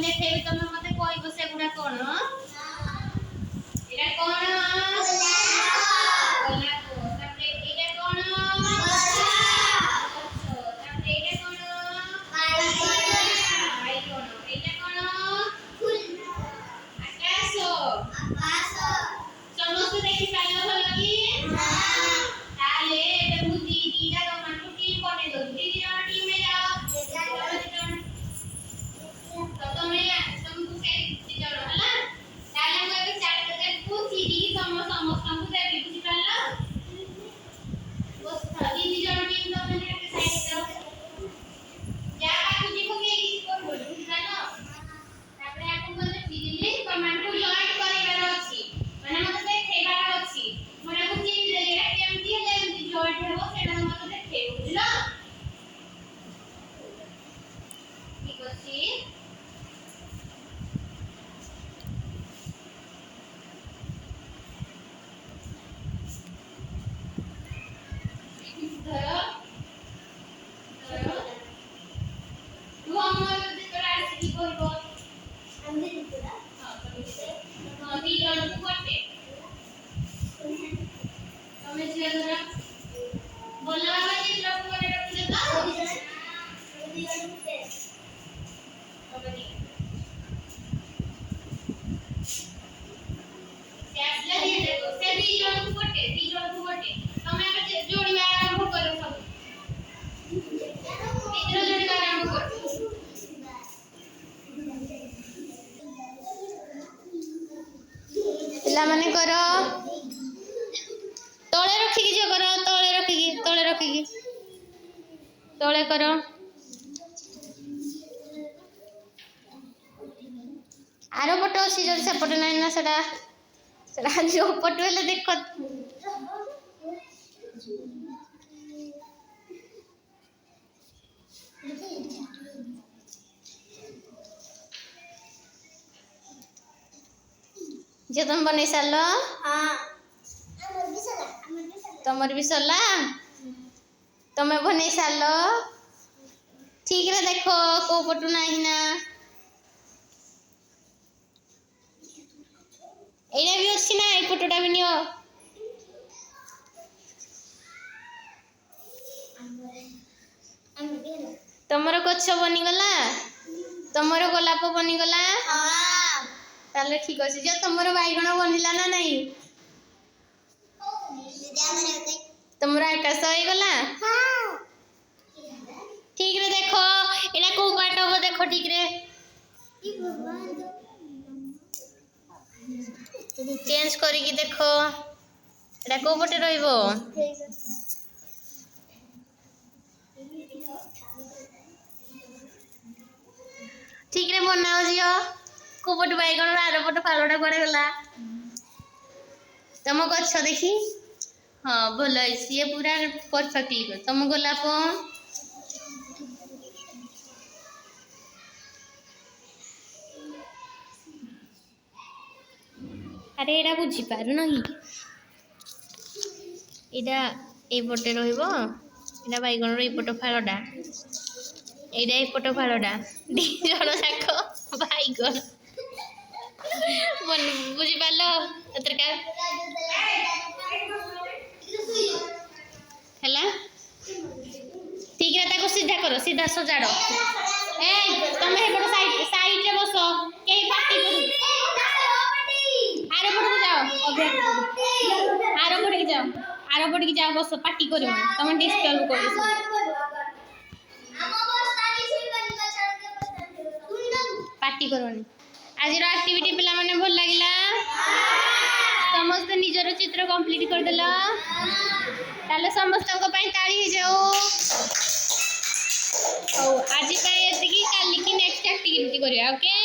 ଦେଖେଇବି ତମେ ମତେ କହିବ ସେଗୁଡା କଣ? ଏଟା କଣ? ଗୋଲାପ। ତାପରେ ଏଇଟା କଣ? ଗଛ। ତାପରେ ଏଇଟା କଣ? ବାଇଗଣ। ଏଇଟା କଣ? ଫୁଲ। ଆକାଶ। ସମସ୍ତେ ଦେଖି ପାରିଲ ଭଲ କି? ତାହେଲେ ଏବେ ମୁଁ ଦିଟା ତମମାନଙ୍କୁ ଟିମ୍ ବନେଇ ଦଉଛି। ଦି ଜଣ ଟିମ୍ ହେଇଯାଅ। ତ ତମକୁ ସେଇ ଦି ଜଣ ହେଲା। ତାହେଲେ ମୁଁ ଏବେ ଚାରିଟାକୁ ଚିରିକି ସମସ୍ତଙ୍କୁ ଦେବି। ବୁଝିପାରିଲ? ଦି ଜଣ ଟିମ୍ ତମେ ଗୋଟେ ସାଇଡ୍ ଯାଅ। ଯାହା ପାଖକୁ ଯିବ କେହି କିଛି କରିବନି। ବୁଝିପାରିଲ? ତାପରେ ଆକୁ ଗଲେ ଚିରିଲି ତମମାନଙ୍କୁ ଜଏଣ୍ଟ କରିବାର ଅଛି। ମାନେ ମତେ ଦେଖେଇବାର ଅଛି। ମୁଁ ଏଟାକୁ ଚିରି ଦେଲି। ଏଟା କେମିତି ହେଲେ ଏମିତି ଜଏଣ୍ଟ ହେବ ସେଇଟା ମତେ ଦେଖେଇବ। ବୁଝିଲ? ଠିକ୍ ଅଛି। ପିଲାମାନେ କର ତଳେ ରଖିକି ଯୋ କର ତଳେ ରଖିକି ତଳେ କର। ଆର ପଟ ଅଛି ଯଦି ସେପଟେ ନାହିଁ ନା ସେଟା ଯୋଉ ପଟୁ ହେଲେ ଦେଖ। जे तुम बनै सारल? तमर भी सरला? तमे बनै सारल? ठीक रे देखो को पटू नाही ना। एटा भी अछि ना ए पटोटा भी नियो। तमर गछ बनी गला? तमर गोलाप बनी गला? ताले ठीक अछि। जे तमर बाइगण बनिला ना नहीं? तमरा आकाश होई गला? ठीक रे देखो एटा को पाट हो देखो ठीक रे। चेंज करी की देखो एटा को पटे रहइबो? ठीक रे बनाओ जियो। को पट बाइगण आर पट फालडा पड़े गला? तम गछ देखी? हाँ भल है ये पूरा परफेक्टली कर। तम गोलाप? अरे एटा बुझी पारु न कि एटा ए पटे रहइबो। एटा बाइगण रे पट फालडा। एटा ए पट फालडा। दी जण जाक बाइगण बुझी पारलो एतर का हैला? ठीक है ताको सीधा करो सीधा सजाड़ो। ए तमे हे पट साइड रे बसो केही पार्टी करू। आरो पट जाओ आरो पट की जाओ बसो पार्टी करू तमे डिस्टर्ब करू। पार्टी करनी आज एक्टिविटी पिला माने भल लागिला? समस्त निजर चित्र कंप्लीट कर देला? ताले समस्त को पई ताली हो जाओ। ओ आज पई एतिकी काली की नेक्स्ट एक्टिविटी करिया ओके।